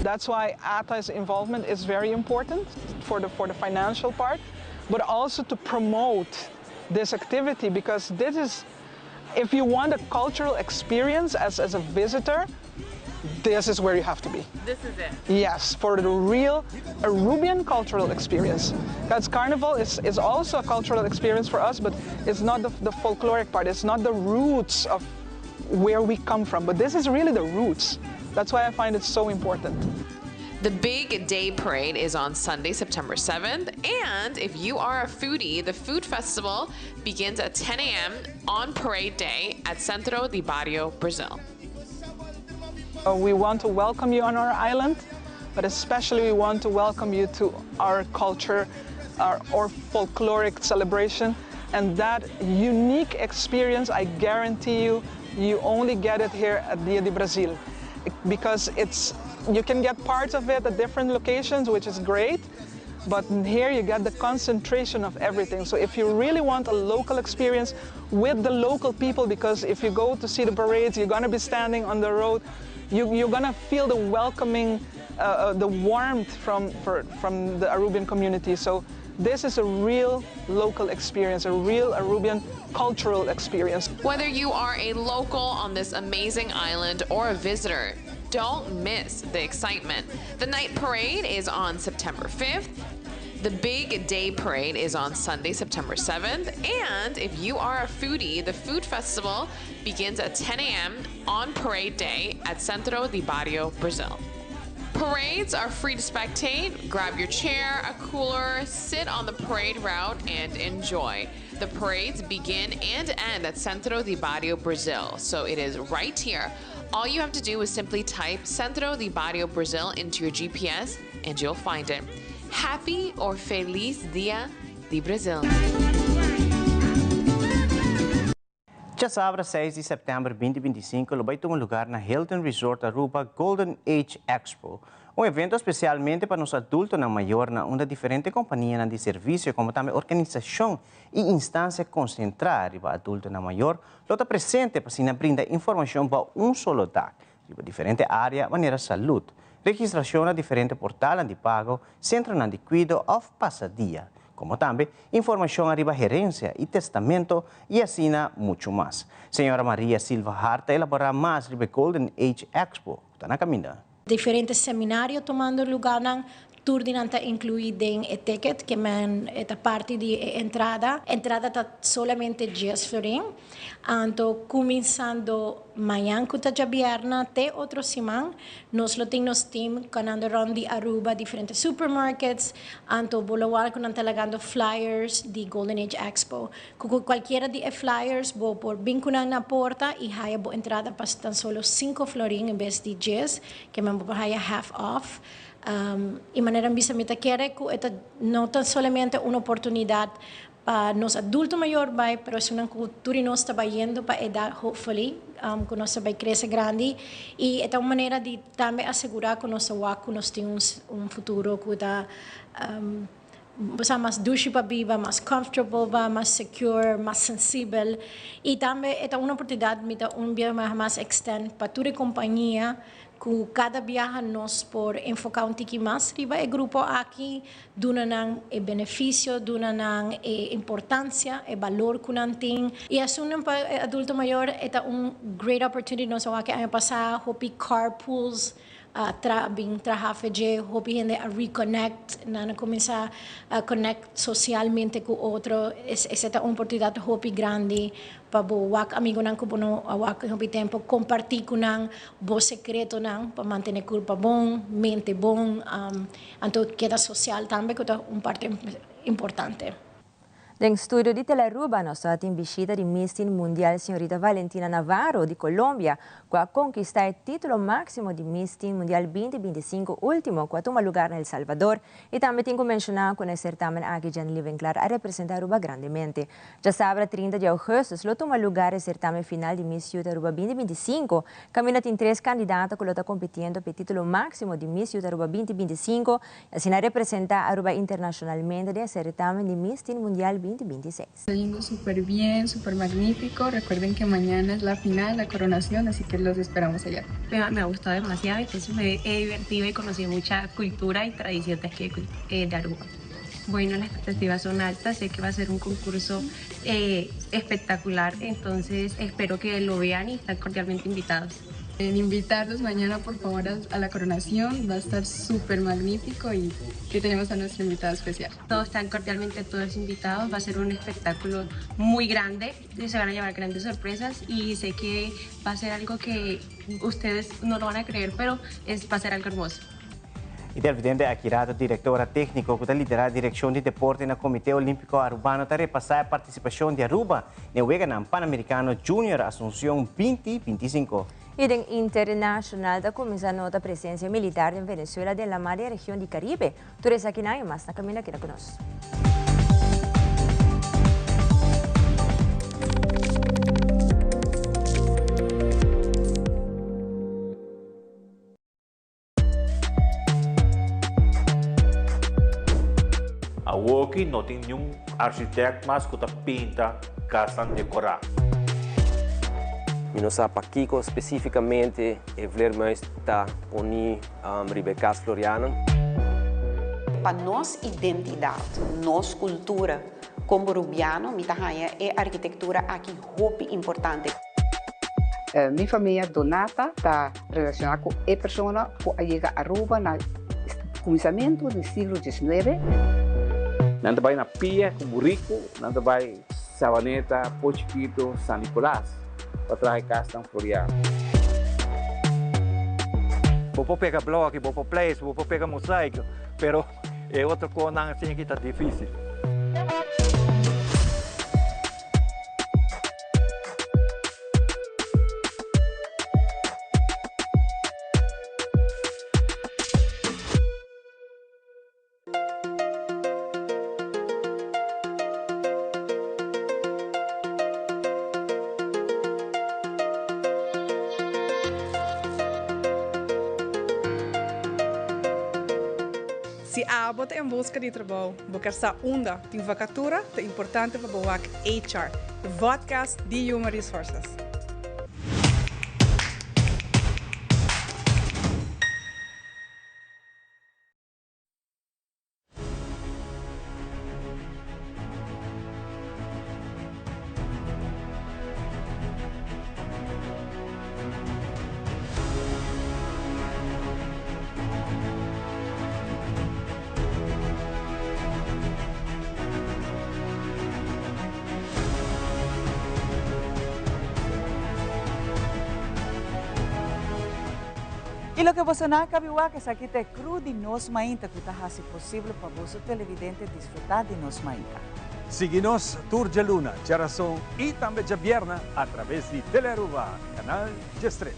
That's why ATA's involvement is very important for the financial part, but also to promote this activity, because this is, if you want a cultural experience as a visitor, this is where you have to be. This is it. Yes, for the real Aruban cultural experience. Because Carnival is also a cultural experience for us, but it's not the folkloric part. It's not the roots of where we come from, but this is really the roots. That's why I find it so important. The Big Day Parade is on Sunday, September 7th, and if you are a foodie, the food festival begins at 10 a.m. on Parade Day at Centro de Barrio, Brazil. We want to welcome you on our island, but especially we want to welcome you to our culture, our folkloric celebration, and that unique experience, I guarantee you, you only get it here at Dia de Brazil, because you can get parts of it at different locations, which is great, but here you get the concentration of everything. So if you really want a local experience with the local people, because if you go to see the parades, you're gonna be standing on the road, you're gonna feel the welcoming, the warmth from the Aruban community. So this is a real local experience, a real Aruban cultural experience. Whether you are a local on this amazing island or a visitor, don't miss the excitement. The night parade is on September 5th. The Big Day Parade is on Sunday, September 7th. And if you are a foodie, the food festival begins at 10 a.m. on Parade Day at Centro de Barrio, Brazil. Parades are free to spectate. Grab your chair, a cooler, sit on the parade route, and enjoy. The parades begin and end at Centro de Barrio Brazil, so it is right here. All you have to do is simply type Centro de Barrio Brazil into your GPS and you'll find it. Happy or Feliz Dia de Brazil. Já sábado 6 de setembro de 2025, vai ter lugar na Hilton Resort Aruba Golden Age Expo, evento especialmente para os adultos na maior, onde diferentes companhias de serviço, como também organização e instância concentrada para adultos na maior, está presente para se brindar informação para só lugar, para diferentes áreas, maneira saúde, registração na diferentes portais de pago, centro de cuidado ou passadia, como também informação arriba gerência e testamento e assim muito mais. Senhora Maria Silva Harta elabora mais sobre Golden Age Expo, está na caminho. Diferentes seminários tomando lugar na turdinanta incluída em etiqueta, que é parte de entrada. Entrada está solamente 10 florim. Então, começando amanhã, que está viernes, até outra semana, nós temos time canando around de Aruba, diferentes supermarkets. Então, bolawal que nós talagando flyers de Golden Age Expo. Qualquer de flyers, vou por vincular na porta e haya bo entrada para tan solo 5 florim em vez de 10, que me haya half off. E maneira bisa mita quer que esta não tan solamente uma oportunidade para nós adultos maior vai, mas é uma cultura que nós está indo para a idade, hopefully, que nós vai crescer grande e é uma maneira de também assegurar que nós temos futuro que está mais dulce para viver, mais comfortable, mais secure, mais sensível e também é uma oportunidade de mais extend para toda a companhia que cada viaje nós por enfocar tiki mais riba o grupo aqui duna o benefício, duna importância, o valor que não tem e assim para adulto maior é great opportunity nós aqui ano passado hopi carpools trabalhar hopi gente a reconnect, na começar a connect socialmente com outro essa é uma oportunidade hopi grande para o amigo não que no hopi tempo compartilhar com não o secreto não para manter culpa bom, mente bom, então queda social também que é uma parte importante. No estúdio de Teleruba, nós temos visita de Miss Teen Mundial, senhorita Valentina Navarro, de Colômbia, que a conquistar o título máximo de Miss Teen Mundial 2025, último, que toma lugar em El Salvador. E também tenho que mencionar que o certamen aqui já livem claro a representar Aruba grandemente. Já sábado, 30 de agosto, lo toma lugar o certamen final de Miss Youth Aruba 2025. Camina tem 3 candidatos que estão competindo pelo título máximo de Miss Youth Aruba 2025, e assim representa Aruba internacionalmente no certamen de Miss Teen Mundial 2026. Está yendo súper bien, súper magnífico. Recuerden que mañana es la final, la coronación, así que los esperamos allá. Me ha gustado demasiado, entonces me he divertido y conocido mucha cultura y tradiciones de Aruba. Bueno, las expectativas son altas, sé que va a ser un concurso espectacular, entonces espero que lo vean y están cordialmente invitados. Invitarlos mañana por favor a la coronación, va a estar súper magnífico y que tenemos a nuestra invitada especial. Todos están cordialmente todos invitados, va a ser un espectáculo muy grande y se van a llevar grandes sorpresas y sé que va a ser algo que ustedes no lo van a creer, pero va a ser algo hermoso. E Delvidente Akirato, diretora técnica que lidera a direção de deporte no Comitê Olímpico Arubano, está repassar a participação de Aruba no Weganam Pan-Americano Junior Assunção 2025. E em internacional da começando a presença militar em Venezuela da Maria região do Caribe. Tudo isso aqui na mais na caminho aqui conosco. A Woki não tem nenhum arquiteto mais que pinta casa decorar. Nós aqui especificamente Vlermais está oni Rebecca Floriana. Para nossa identidade, nossa cultura como rubiano, é a arquitetura aqui muito importante. Minha família Donata está relacionada com a pessoa que chega a Aruba no começamento do século XIX. Nanda vai na Pia, com Burrico, nanda vai Sabaneta, Pochiquito, San Nicolás. Para trazer casa em Floriano. Vou pegar bloco, vou place, vou pegar mosaico, pero é outra coisa não assim que está difícil. Se abot em busca de trabalho, porque essa onda de vacatura é importante para o HR, o podcast de Human Resources. E lo que você não cabiua que aqui te cru de nos mainta que está se possível para você televidente disfrutar de nos mainta. Siga-nos Tour de Luna, Geração e também de Vierna através de Telearuba, canal G3.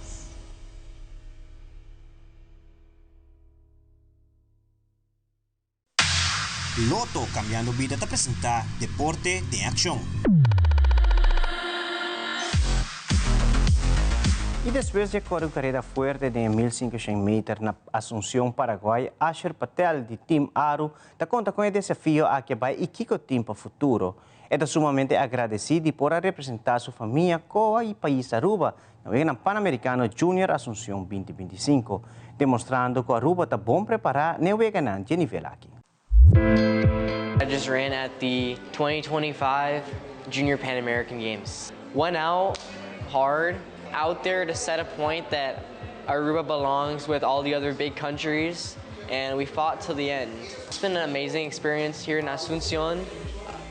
Loto Cambiando Vida te apresenta Deporte de Acción. E depois de correr uma carreira forte de 1.500 metros na Assunção, Paraguai, Asher Patel, de Team Aru, está conta com o desafio a que vai e que o time para o futuro. Está sumamente agradecido por representar sua família com o país Aruba no Pan-Americano Junior Assunção 2025, demonstrando que Aruba está bom preparado no ganante nível aqui. I just ran at the 2025 Junior Pan American Games. Went out hard. Out there to set a point that Aruba belongs with all the other big countries, and we fought till the end. It's been an amazing experience here in Asunción.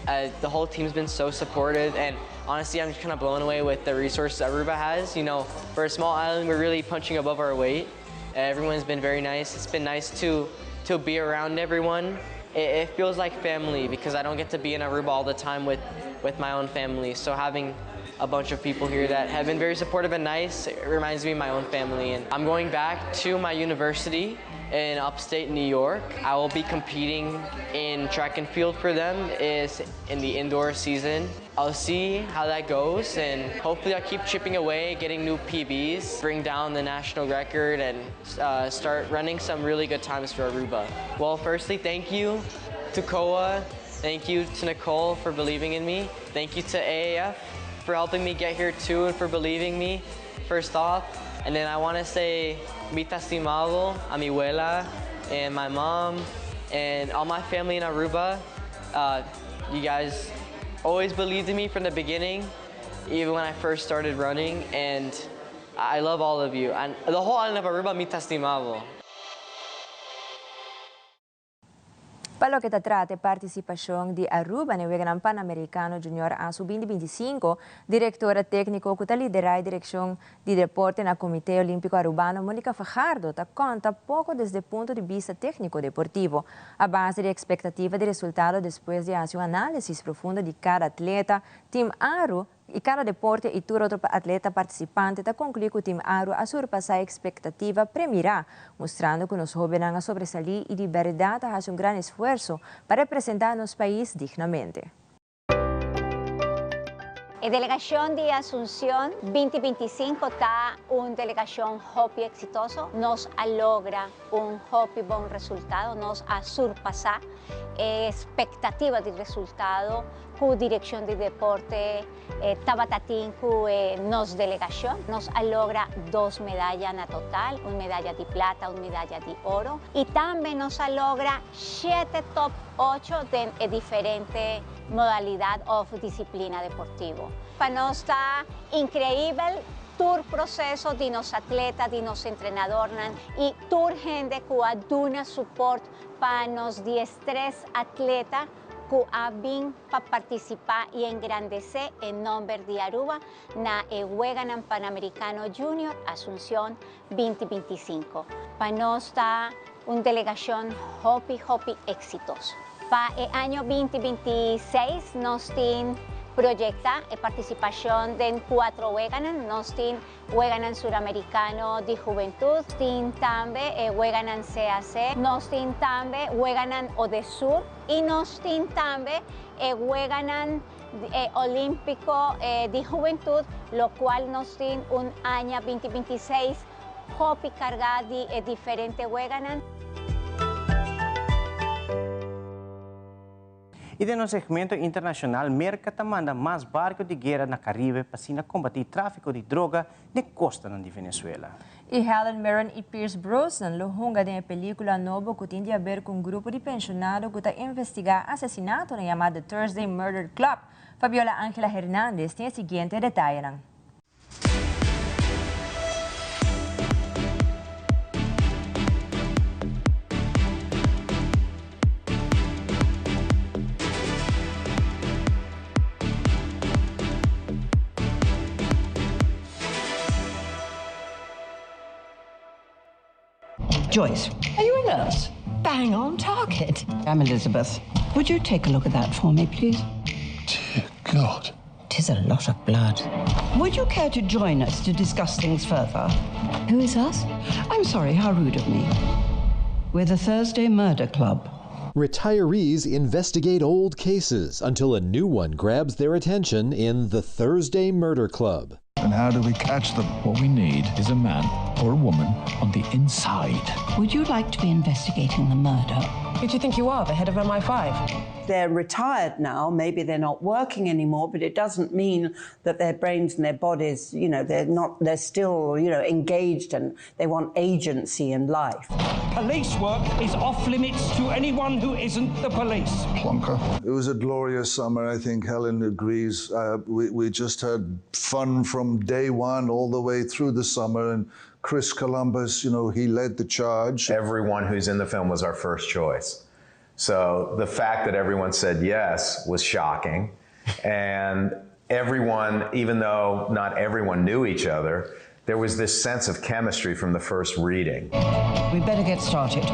The whole team's been so supportive, and honestly, I'm just kind of blown away with the resources Aruba has. You know, for a small island, we're really punching above our weight. Everyone's been very nice. It's been nice to be around everyone. It feels like family because I don't get to be in Aruba all the time with my own family. So having a bunch of people here that have been very supportive and nice. It reminds me of my own family. And I'm going back to my university in upstate New York. I will be competing in track and field for them is in the indoor season. I'll see how that goes, and hopefully I'll keep chipping away, getting new PBs, bring down the national record, and start running some really good times for Aruba. Well, firstly, thank you to COA. Thank you to Nicole for believing in me. Thank you to AAF for helping me get here too and for believing me, first off. And then I want to say mi estimado, a mi abuela, and my mom, and all my family in Aruba. You guys always believed in me from the beginning, even when I first started running, and I love all of you. And the whole island of Aruba, mi estimado. Para lo que trata participación de Aruba en el Gran Panamericano Junior ASU 2025, directora técnico que lidera la dirección de deporte en el Comité Olímpico Arubano, Mónica Fajardo, cuenta poco desde el punto de vista técnico-deportivo, a base de expectativa de resultado después de hacer un análisis profundo de cada atleta, Team Aru, e cada deporte e todo outro atleta participante está concluindo que o time Aru a surpassar a expectativa premiará, mostrando que nos jovens a sobresalir e de verdade faz grande esforço para representar nosso país dignamente. La delegación de Asunción 2025 está una delegación hockey exitoso, nos logra un hockey buen resultado, nos ha surpasado expectativas de resultado con dirección de deporte Tabatatín con nos delegación, nos logra 2 medallas en total, una medalla de plata, una medalla de oro y también nos logra 7 top 8 de diferentes modalidad o disciplina deportivo. Para nosotros está increíble todo el proceso de los atletas, de los entrenadores y toda la gente que da soporte para los 13 atletas que abin para participar y engrandecer el nombre de Aruba na Juegan Panamericano Junior Asunción 2025. Para nosotros está una delegación hopi exitoso. Para el año 2026 nos tiene proyecta la participación de 4 Jueganan, nos tiene Jueganan Suramericano de Juventud, tiene también Jueganan CAC, nos tiene también Jueganan Odesur y nos tiene también Jueganan Olímpico de Juventud, lo cual nos tiene un año 2026 hopi cargado de diferentes Jueganan. E no segmento internacional, América manda mais barcos de guerra na Caribe para combater tráfico de droga na costa de Venezuela. E Helen Mirren e Pierce Brosnan lohunga de película novo que tem a ver com um grupo de pensionados que está investigar assassinato na chamada Thursday Murder Club. Fabiola Ángela Hernández tem o seguinte detalhe. Joyce, are you a nurse? Bang on target. I'm Elizabeth. Would you take a look at that for me, please? Dear God. 'Tis a lot of blood. Would you care to join us to discuss things further? Who is us? I'm sorry, how rude of me. We're the Thursday Murder Club. Retirees investigate old cases until a new one grabs their attention in the Thursday Murder Club. And how do we catch them? What we need is a man or a woman on the inside. Would you like to be investigating the murder? Who do you think you are, the head of MI5? They're retired now, maybe they're not working anymore, but it doesn't mean that their brains and their bodies, they're still, engaged and they want agency in life. Police work is off limits to anyone who isn't the police. Plonker. It was a glorious summer, I think Helen agrees. We just had fun from day one all the way through the summer, and Chris Columbus, he led the charge. Everyone who's in the film was our first choice. So the fact that everyone said yes was shocking. And everyone, even though not everyone knew each other, there was this sense of chemistry from the first reading. We better get started.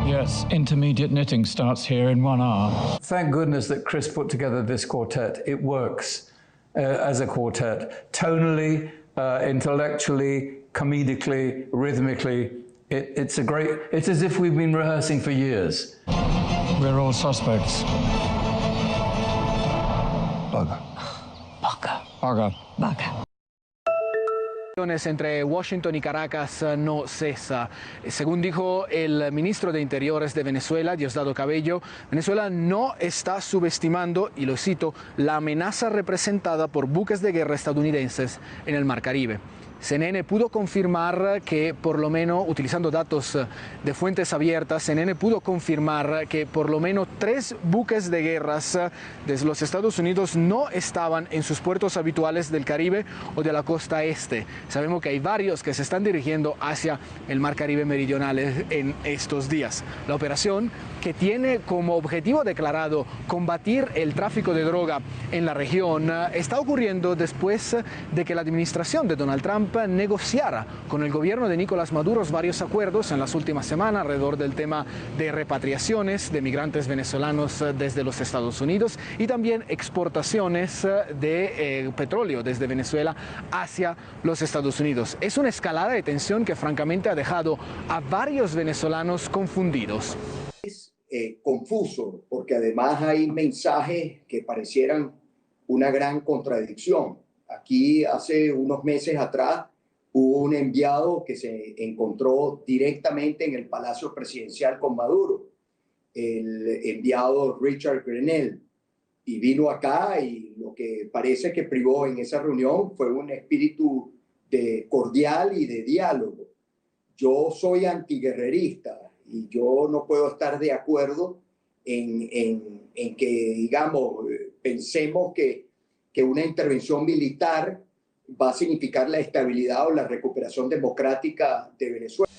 Yes, intermediate knitting starts here in 1 hour. Thank goodness that Chris put together this quartet. It works as a quartet. Tonally, intellectually, comedically, rhythmically. It's as if we've been rehearsing for years. We're all suspects. Bugger. Bugger. Bugger. Bugger. Entre Washington y Caracas no cesa. Según dijo el ministro de Interiores de Venezuela, Diosdado Cabello, Venezuela no está subestimando, y lo cito, la amenaza representada por buques de guerra estadounidenses en el Mar Caribe. CNN pudo confirmar que, por lo menos, utilizando datos de fuentes abiertas, CNN pudo confirmar que por lo menos 3 buques de guerras de los Estados Unidos no estaban en sus puertos habituales del Caribe o de la costa este. Sabemos que hay varios que se están dirigiendo hacia el Mar Caribe meridional en estos días. La operación, que tiene como objetivo declarado combatir el tráfico de droga en la región, está ocurriendo después de que la administración de Donald Trump negociara con el gobierno de Nicolás Maduro varios acuerdos en las últimas semanas alrededor del tema de repatriaciones de migrantes venezolanos desde los Estados Unidos y también exportaciones de petróleo desde Venezuela hacia los Estados Unidos. Es una escalada de tensión que francamente ha dejado a varios venezolanos confundidos. Confuso, porque además hay mensajes que parecieran una gran contradicción. Aquí hace unos meses atrás hubo un enviado que se encontró directamente en el Palacio Presidencial con Maduro, el enviado Richard Grenell, y vino acá y lo que parece que privó en esa reunión fue un espíritu cordial y de diálogo. Yo soy antiguerrerista y yo no puedo estar de acuerdo en que, digamos, pensemos que una intervención militar va a significar la estabilidad o la recuperación democrática de Venezuela.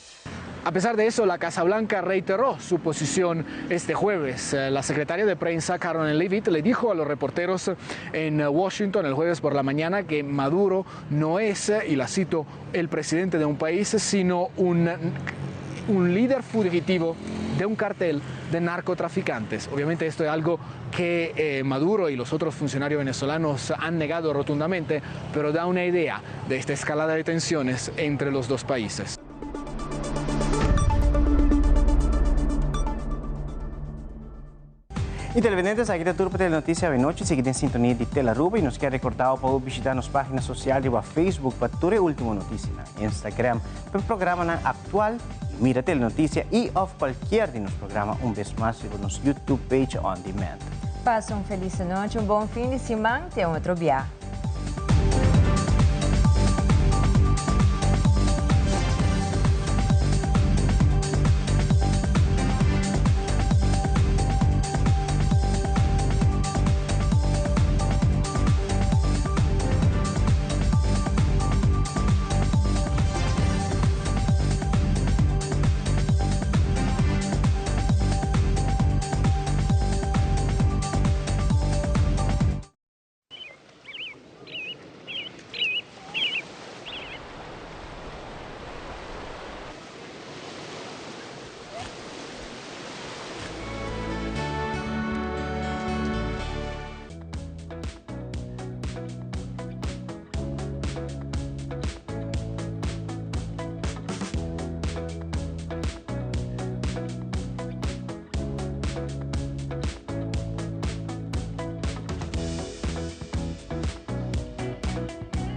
A pesar de eso, la Casa Blanca reiteró su posición este jueves. La secretaria de prensa, Caroline Leavitt, le dijo a los reporteros en Washington el jueves por la mañana que Maduro no es, y la cito, el presidente de un país, sino un líder fugitivo de un cartel de narcotraficantes. Obviamente esto es algo que Maduro y los otros funcionarios venezolanos han negado rotundamente, pero da una idea de esta escalada de tensiones entre los dos países. E televidentes, aqui da Turma Telenotícia de noite, seguida em sintonia de Telaruba e nos quer recordar para visitar nas páginas sociais e o Facebook para toda a última notícia na Instagram, para o programa na Actual, Mira Telenotícia e of qualquer de nos programa vez mais por nosso YouTube page on demand. Passa feliz noite, bom fim de semana, até outro dia.